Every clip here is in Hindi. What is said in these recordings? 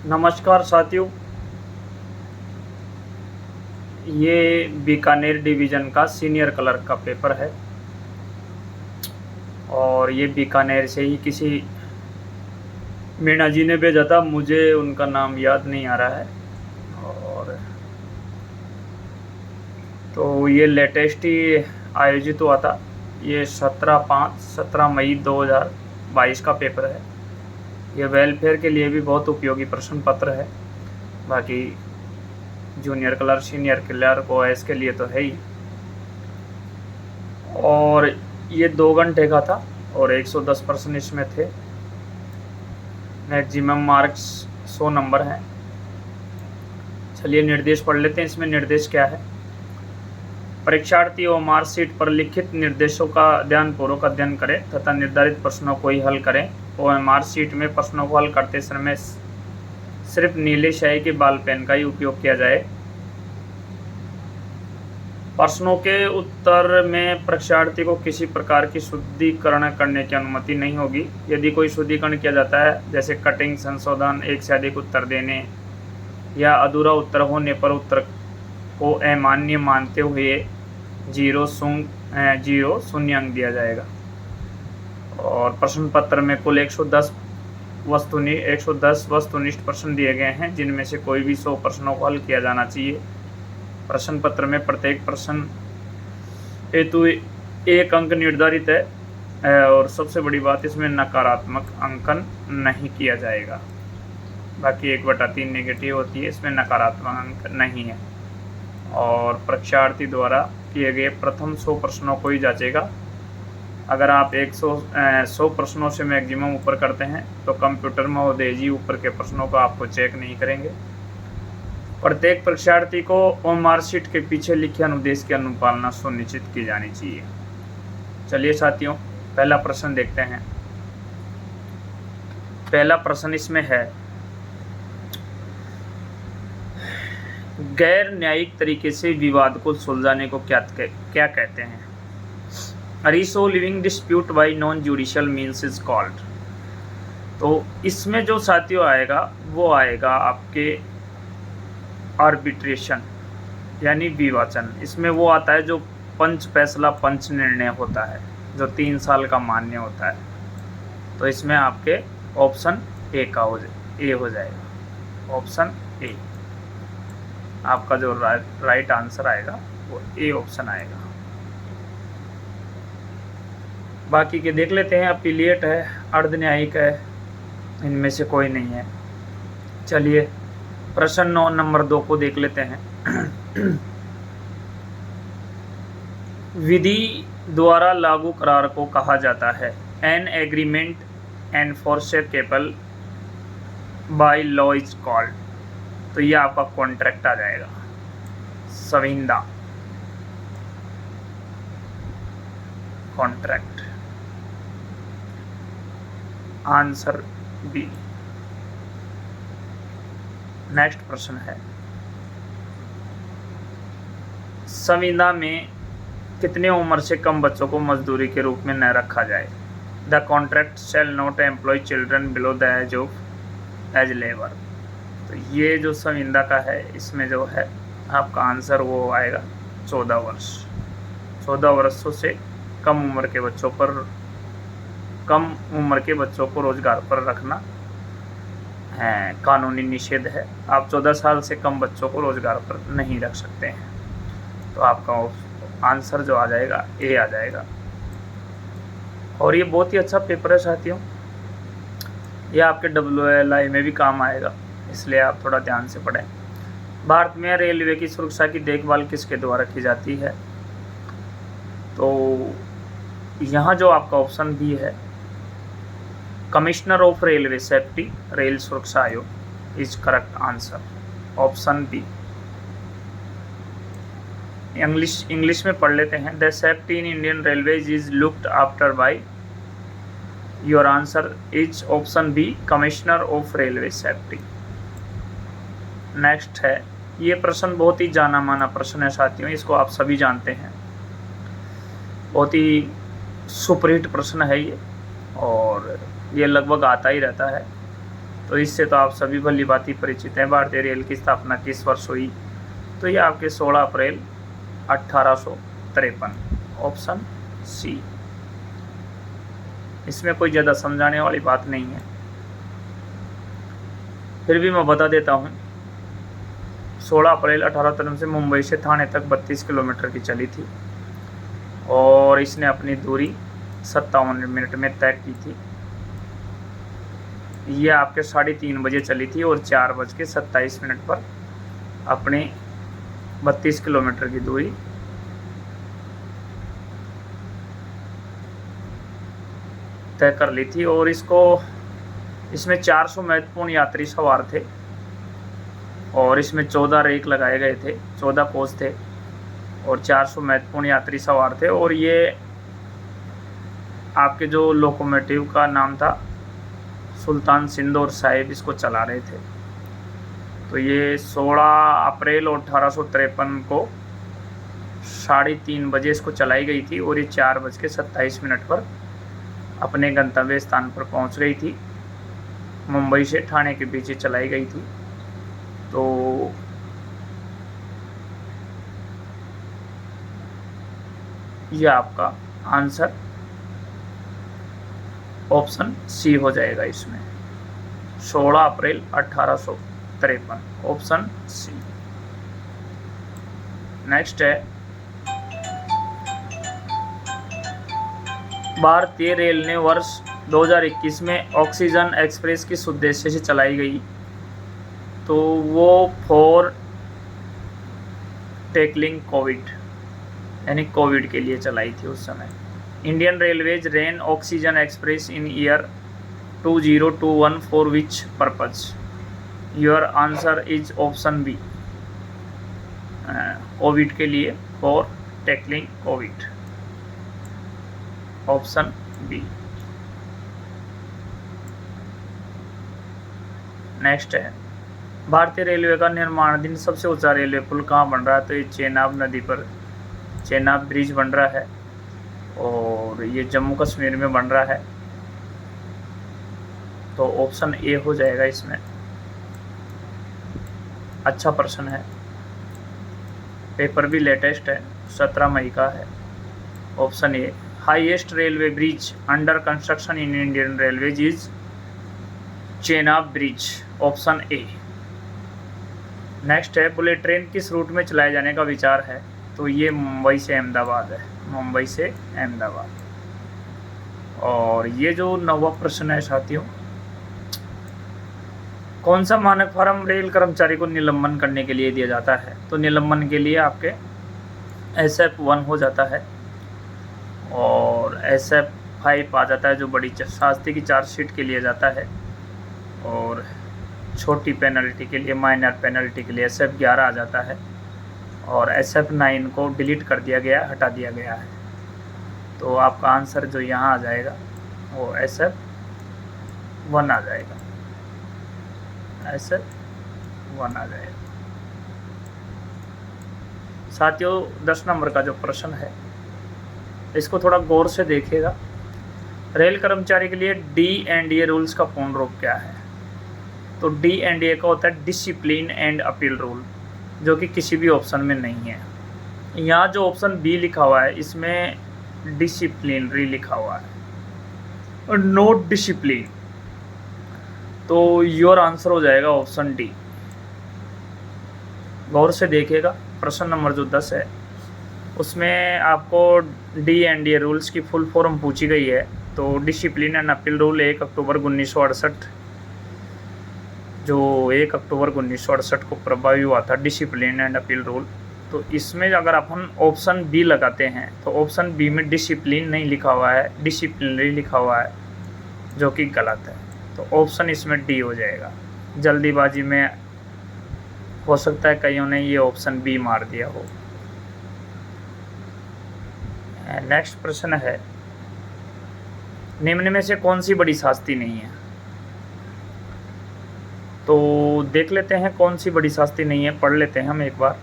नमस्कार साथियों। ये बीकानेर डिवीज़न का सीनियर क्लर्क का पेपर है और ये बीकानेर से ही किसी मीणा जी ने भेजा था। मुझे उनका नाम याद नहीं आ रहा है। और तो ये लेटेस्ट ही आयोजित हुआ था। ये 17 मई 2022 का पेपर है। ये वेलफेयर के लिए भी बहुत उपयोगी प्रश्न पत्र है। बाकी junior clerk, senior clerk, OS के लिए तो है ही। और ये 2 घंटे का था और 110 प्रश्न इसमें थे। मैक्सिमम मार्क्स 100 नंबर हैं। चलिए निर्देश पढ़ लेते हैं। इसमें निर्देश क्या है? परीक्षार्थी और मार्कशीट पर लिखित निर्देशों का ध्यानपूर्वक अध्ययन करें तथा निर्धारित प्रश्नों को ही हल करें। और मार्कशीट में प्रश्नों को हल करते समय सिर्फ नीले स्याही के बॉल पेन का ही उपयोग किया जाए। प्रश्नों के उत्तर में परीक्षार्थी को किसी प्रकार की शुद्धिकरण करने की अनुमति नहीं होगी। यदि कोई शुद्धिकरण किया जाता है, जैसे कटिंग, संशोधन, एक से अधिक उत्तर देने या अधूरा उत्तर होने पर उत्तर को अमान्य मानते हुए 0 शून्य अंक दिया जाएगा। और प्रश्न पत्र में कुल 110 वस्तुनिष्ठ प्रश्न दिए गए हैं, जिनमें से कोई भी 100 प्रश्नों को हल किया जाना चाहिए। प्रश्न पत्र में प्रत्येक प्रश्न हेतु 1 अंक निर्धारित है और सबसे बड़ी बात, इसमें नकारात्मक अंकन नहीं किया जाएगा। बाकी 1/3 नेगेटिव होती है, इसमें नकारात्मक अंक नहीं है। और परीक्षार्थी द्वारा किए गए प्रथम 100 प्रश्नों को ही जांचेगा। अगर आप 100 प्रश्नों से मैक्सिमम ऊपर करते हैं तो कंप्यूटर महोदय जी ऊपर के प्रश्नों को आपको चेक नहीं करेंगे। प्रत्येक परीक्षार्थी को मार्कशीट के पीछे लिखे अनुदेश की अनुपालना सुनिश्चित की जानी चाहिए। चलिए साथियों, पहला प्रश्न देखते हैं। पहला प्रश्न इसमें है, गैर न्यायिक तरीके से विवाद को सुलझाने को क्या कहते हैं? Resolving dispute by non judicial means is called. तो इसमें जो साथियों आएगा वो आएगा आपके आर्बिट्रेशन यानी विवाचन। इसमें वो आता है जो पंच फैसला, पंच निर्णय होता है, जो 3 साल का मान्य होता है। तो इसमें आपके ऑप्शन ए हो जाएगा। ऑप्शन ए आपका जो राइट आंसर आएगा वो ए ऑप्शन आएगा। बाकी के देख लेते हैं। अपीलिएट है, अर्धन्यायिक है, इनमें से कोई नहीं है। चलिए प्रश्न नंबर 2 को देख लेते हैं। विधि द्वारा लागू करार को कहा जाता है an agreement enforceable by law is called. तो ये आपका कॉन्ट्रैक्ट आ जाएगा। संविदा, कॉन्ट्रैक्ट, आंसर बी। नेक्स्ट प्रश्न है, संविदा में कितने उम्र से कम बच्चों को मजदूरी के रूप में न रखा जाए? The contract shall not employ children below the age labour. तो ये जो संविदा का है, इसमें जो है आपका आंसर वो आएगा 14 वर्ष। 14 वर्षों से कम उम्र के बच्चों को रोजगार पर रखना है, कानूनी निषेध है। आप 14 साल से कम बच्चों को रोजगार पर नहीं रख सकते हैं। तो आपका आंसर जो आ जाएगा ए आ जाएगा। और ये बहुत ही अच्छा पेपर है साथियों, ये आपके WLI में भी काम आएगा, इसलिए आप थोड़ा ध्यान से पढ़ें। भारत में रेलवे की सुरक्षा की देखभाल किसके द्वारा की जाती है? तो यहाँ जो आपका ऑप्शन बी है, कमिश्नर ऑफ रेलवे सेफ्टी, रेल सुरक्षा आयोग is correct answer. Option B. English में पढ़ लेते हैं। The safety in Indian Railways is looked after by, your answer is option B, commissioner of railway safety. Next है, ये प्रश्न बहुत ही जाना माना प्रश्न है साथियों, इसको आप सभी जानते हैं। बहुत ही सुपरहिट प्रश्न है ये और ये लगभग आता ही रहता है। तो इससे तो आप सभी भली भांति परिचित हैं। भारतीय रेल की स्थापना किस वर्ष हुई? तो ये आपके 16 अप्रैल 1853, ऑप्शन सी। इसमें कोई ज़्यादा समझाने वाली बात नहीं है, फिर भी मैं बता देता हूँ। 16 अप्रैल 1853 से मुंबई से ठाणे तक 32 किलोमीटर की चली थी और इसने अपनी दूरी 57 मिनट में तय की थी। ये आपके 3:30 बजे चली थी और 4:27 पर अपनी 32 किलोमीटर की दूरी तय कर ली थी। और इसमें 400 महत्वपूर्ण यात्री सवार थे और इसमें 14 रेक लगाए गए थे, 14 कोच थे और 400 महत्वपूर्ण यात्री सवार थे। और ये आपके जो लोकोमोटिव का नाम था सुल्तान सिंध और साहिब इसको चला रहे थे। तो ये 16 अप्रैल 1853 को 3:30 बजे इसको चलाई गई थी और ये 4:27 पर अपने गंतव्य स्थान पर पहुंच गई थी। मुंबई से ठाणे के बीच चलाई गई थी। तो ये आपका आंसर ऑप्शन सी हो जाएगा इसमें, 16 अप्रैल 1853, ऑप्शन सी। नेक्स्ट है, भारतीय रेल ने वर्ष 2021 में ऑक्सीजन एक्सप्रेस किस उद्देश्य से चलाई गई? तो वो फॉर टैकलिंग कोविड, यानी कोविड के लिए चलाई थी उस समय। Indian Railways ran oxygen express in year 2021 for which purpose? Your answer is option B, Covid के लिए, for tackling Covid, option B. Next है, भारतीय रेलवे का निर्माणाधीन सबसे ऊंचा रेलवे पुल कहाँ बन रहा है? तो ये चेनाब नदी पर चेनाब ब्रिज बन रहा है और ये जम्मू कश्मीर में बन रहा है। तो ऑप्शन ए हो जाएगा इसमें। अच्छा प्रश्न है, पेपर भी लेटेस्ट है, 17 मई का है। Option A, highest railway bridge under construction in Indian Railways is Chenab bridge, option A. Next है, बुलेट ट्रेन किस रूट में चलाए जाने का विचार है? तो ये मुंबई से अहमदाबाद है, मुंबई से अहमदाबाद। और ये जो 9वां प्रश्न है साथियों, कौन सा मानक फॉर्म रेल कर्मचारी को निलंबन करने के लिए दिया जाता है? तो निलंबन के लिए आपके SF1 हो जाता है और SF5 आ जाता है जो बड़ी शास्ति की चार्जशीट के लिए जाता है, और छोटी पेनल्टी के लिए, माइनर पेनल्टी के लिए SF11 आ जाता है, और SF9 को डिलीट कर दिया गया, हटा दिया गया है। तो आपका आंसर जो यहाँ आ जाएगा वो SF1 आ जाएगा, SF1 आ जाएगा। साथियों 10 नंबर का जो प्रश्न है इसको थोड़ा गौर से देखिएगा। रेल कर्मचारी के लिए D&A रूल्स का पूर्ण रूप क्या है? तो D&A का होता है डिसिप्लिन एंड अपील रूल, जो कि किसी भी ऑप्शन में नहीं है। यहाँ जो ऑप्शन बी लिखा हुआ है इसमें डिसिप्लिनरी लिखा हुआ है और नोट डिसिप्लिन, तो योर आंसर हो जाएगा ऑप्शन डी। गौर से देखिएगा, प्रश्न नंबर जो 10 है उसमें आपको D&A रूल्स की फुल फॉर्म पूछी गई है। तो डिसिप्लिन एंड अपील रूल 1 अक्टूबर 1968, जो 1 अक्टूबर 1968 को प्रभावी हुआ था डिसिप्लिन एंड अपील रूल। तो इसमें अगर अपन ऑप्शन बी लगाते हैं तो ऑप्शन बी में डिसिप्लिन नहीं लिखा हुआ है, डिसिप्लिनरी लिखा हुआ है, जो कि गलत है। तो ऑप्शन इसमें डी हो जाएगा। जल्दीबाजी में हो सकता है कईयों ने ये ऑप्शन बी मार दिया हो। नेक्स्ट प्रश्न है, निम्न में से कौन सी बड़ी शास्ति नहीं है? तो देख लेते हैं कौन सी बड़ी शास्ति नहीं है, पढ़ लेते हैं हम एक बार।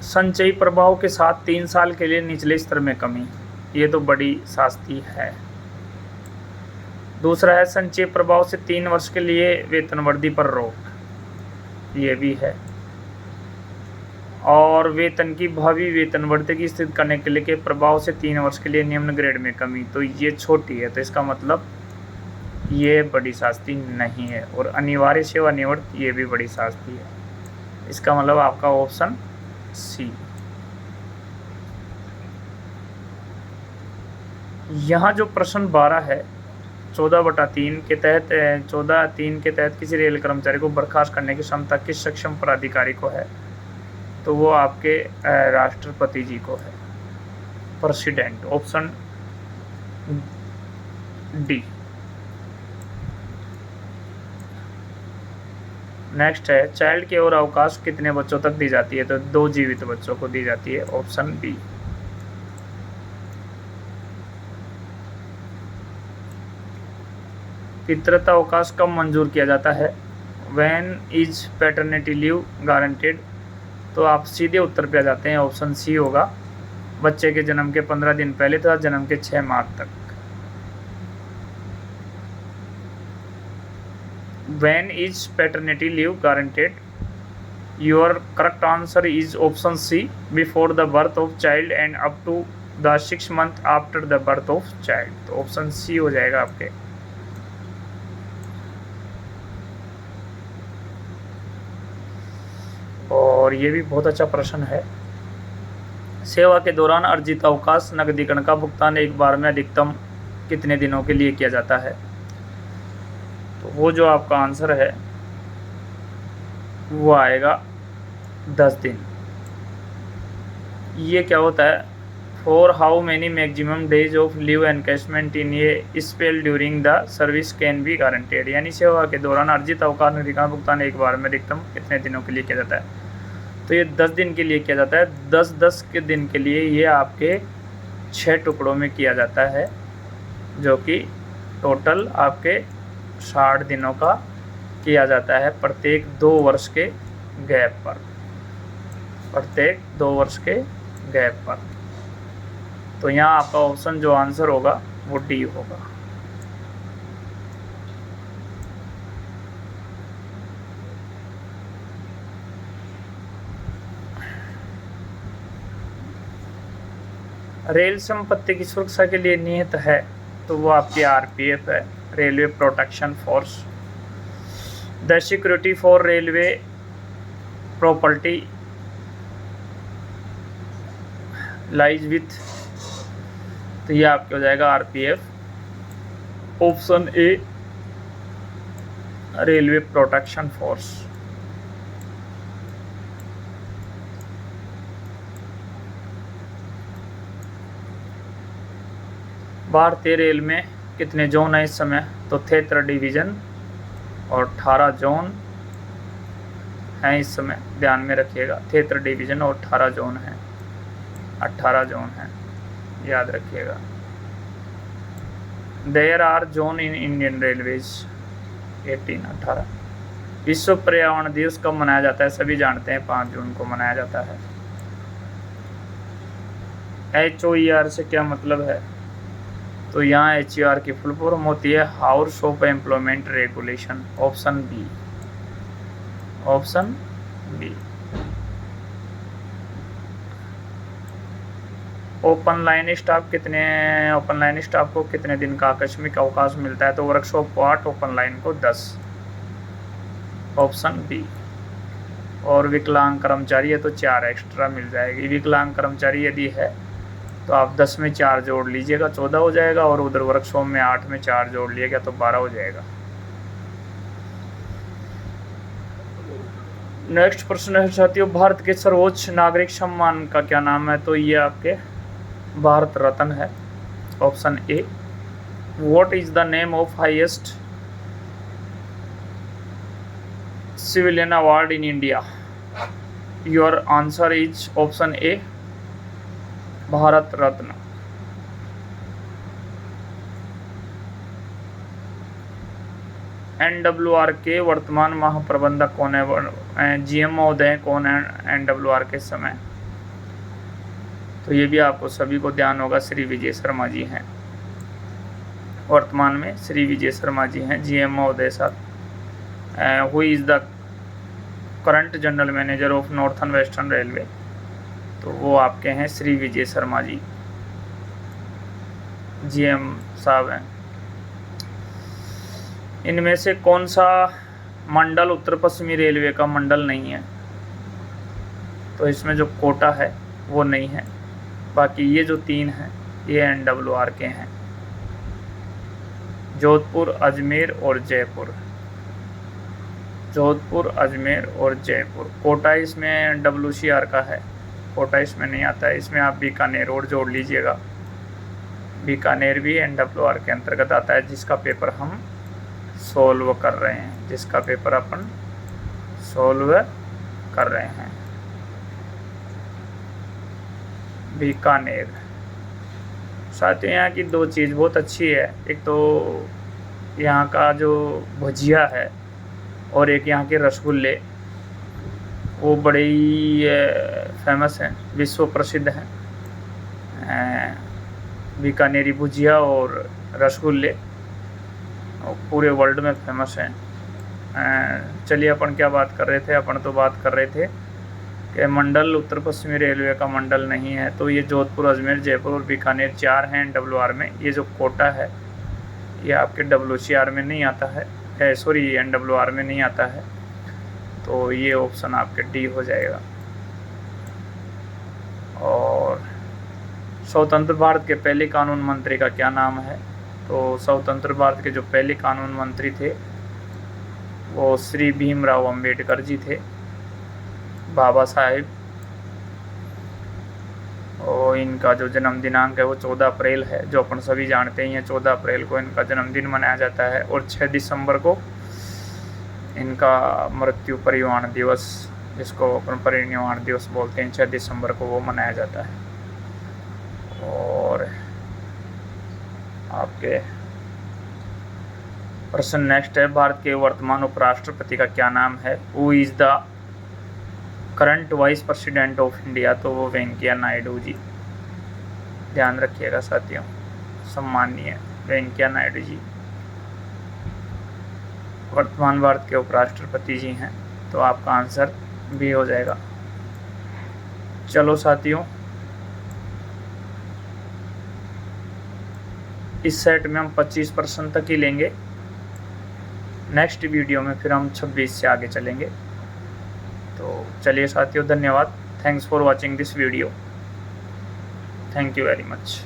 संचयी प्रभाव के साथ 3 साल के लिए निचले स्तर में कमी, ये तो बड़ी शास्ति है। दूसरा है संचयी प्रभाव से 3 वर्ष के लिए वेतन वृद्धि पर रोक, ये भी है। और वेतन की भावी वेतन वृद्धि की स्थिति करने के लिए के प्रभाव से 3 वर्ष के लिए निम्न ग्रेड में कमी, तो ये छोटी है, तो इसका मतलब ये बड़ी शास्ति नहीं है। और अनिवार्य सेवानिवृत्त, ये भी बड़ी शास्ति है, इसका मतलब आपका ऑप्शन सी। यहाँ जो प्रश्न 12 है 14/3 के तहत 14(3) के तहत किसी रेल कर्मचारी को बर्खास्त करने की क्षमता किस सक्षम प्राधिकारी को है, तो वो आपके राष्ट्रपति जी को है, प्रेसिडेंट, ऑप्शन डी। नेक्स्ट है चाइल्ड की ओर अवकाश कितने बच्चों तक दी जाती है, तो 2 जीवित बच्चों को दी जाती है, ऑप्शन बी। पितृत्व अवकाश कब मंजूर किया जाता है, when is paternity leave guaranteed, तो आप सीधे उत्तर पे आ जाते हैं, ऑप्शन सी होगा, बच्चे के जन्म के 15 दिन पहले तथा जन्म के 6 माह तक। When is paternity leave guaranteed? Your correct answer is option C, before the birth of child and up to the 6 month after the birth of child, तो ऑप्शन सी हो जाएगा आपके। और ये भी बहुत अच्छा प्रश्न है। सेवा के दौरान अर्जित अवकाश नकदीकरण का भुगतान एक बार में अधिकतम कितने दिनों के लिए किया जाता है, तो वो जो आपका आंसर है वो आएगा 10 दिन। ये क्या होता है, for how many maximum days of leave encashment in A spell during the service can be guaranteed, यानी सेवा के दौरान अर्जित अवकाश नकदीकरण भुगतान एक बार में अधिकतम कितने दिनों के लिए किया जाता है, तो ये 10 दिन के लिए किया जाता है। 10-10 के दिन के लिए ये आपके 6 टुकड़ों में किया जाता है, जो कि टोटल आपके 60 दिनों का किया जाता है, प्रत्येक 2 वर्ष के गैप पर, प्रत्येक 2 वर्ष के गैप पर। तो यहाँ आपका ऑप्शन जो आंसर होगा वो डी होगा। रेल संपत्ति की सुरक्षा के लिए निहित है, तो वो आपकी आरपीएफ है, railway protection force. The security for railway property lies with, तो ये आपके हो जाएगा RPF, option A railway protection force. भारतीय रेल में कितने जोन है इस समय, तो 73 डिवीज़न और 18 जोन हैं इस समय, ध्यान में रखिएगा, 73 डिवीज़न और 18 जोन हैं, 18 जोन हैं, याद रखिएगा। There are zone in Indian Railways 18 विश्व पर्यावरण दिवस कब मनाया जाता है, सभी जानते हैं 5 जून को मनाया जाता है। HOER से क्या मतलब है, तो यहाँ HOR की फुल फॉर्म होती है house of employment regulation, option B, option B. Open line staff को कितने दिन का आकस्मिक अवकाश मिलता है, तो वर्कशॉप को 8, ओपन लाइन को 10, ऑप्शन बी। और विकलांग कर्मचारी है तो 4 एक्स्ट्रा मिल जाएगी। विकलांग कर्मचारी यदि है तो आप 10 में 4 जोड़ लीजिएगा, 14 हो जाएगा, और उधर वर्कशॉप में 8 में 4 जोड़ लिएगा तो 12 हो जाएगा। नेक्स्ट प्रश्न है साथियों, भारत के सर्वोच्च नागरिक सम्मान का क्या नाम है, तो ये आपके भारत रत्न है, option A. What is the name of highest civilian award in India, your answer is option A Bharat Ratna. NWR के वर्तमान महाप्रबंधक कौन है, GM महोदय कौन है NWR के समय, तो ये भी आपको सभी को ध्यान होगा, श्री विजय शर्मा जी हैं। वर्तमान में श्री विजय शर्मा जी हैं, GM महोदय साहब। Who is the current general manager of northern western railway, तो वो आपके हैं श्री विजय शर्मा जी, GM साहब हैं। इनमें से कौन सा मंडल उत्तर पश्चिमी रेलवे का मंडल नहीं है? तो इसमें जो कोटा है वो नहीं है, बाकी ये जो 3 हैं ये NWR के हैं, जोधपुर, अजमेर और जयपुर। जोधपुर, अजमेर और जयपुर। कोटा इसमें WCR का है, कोटा इसमें नहीं आता है। इसमें आप बीकानेर और जोड़ लीजिएगा, बीकानेर भी NWR के अंतर्गत आता है, जिसका पेपर हम सॉल्व कर रहे हैं, जिसका पेपर अपन सॉल्व कर रहे हैं। बीकानेर। साथियों, यहाँ की 2 चीज़ बहुत अच्छी है, एक तो यहाँ का जो भुजिया है और एक यहाँ के रसगुल्ले, वो बड़े ही फेमस हैं, विश्व प्रसिद्ध हैं। बीकानेरी भुजिया और रसगुल्ले पूरे वर्ल्ड में फेमस हैं। चलिए, अपन क्या बात कर रहे थे? अपन तो बात कर रहे थे कि मंडल उत्तर पश्चिमी रेलवे का मंडल नहीं है। तो ये जोधपुर, अजमेर, जयपुर और बीकानेर 4 हैं NWR में। ये जो कोटा है ये आपके WCR में नहीं आता है, सॉरी NWR में नहीं आता है। तो ये ऑप्शन आपके D हो जाएगा। और स्वतंत्र भारत के पहले कानून मंत्री का क्या नाम है? तो स्वतंत्र भारत के जो पहले कानून मंत्री थे वो श्री भीमराव अंबेडकर जी थे, बाबा साहेब। और इनका जो जन्म दिनांक है वो 14 अप्रैल है, जो अपन सभी जानते ही हैं। 14 अप्रैल को इनका जन्मदिन मनाया जाता है। और 6 दिसंबर को इनका मृत्यु परिनिर्वाण दिवस, जिसको अपन परिनिर्वाण दिवस बोलते हैं, 6 दिसंबर को वो मनाया जाता है। और आपके प्रश्न नेक्स्ट है, भारत के वर्तमान उपराष्ट्रपति का क्या नाम है? Who is the current vice president of India? तो वो वेंकैया नायडू जी। ध्यान रखिएगा साथियों, सम्माननीय वेंकैया नायडू जी वर्तमान भारत के उपराष्ट्रपति जी हैं। तो आपका आंसर B हो जाएगा। चलो साथियों, इस सेट में हम 25 प्रश्न तक ही लेंगे। नेक्स्ट वीडियो में फिर हम 26 से आगे चलेंगे। तो चलिए साथियों, धन्यवाद। Thanks for watching this video. Thank you very much.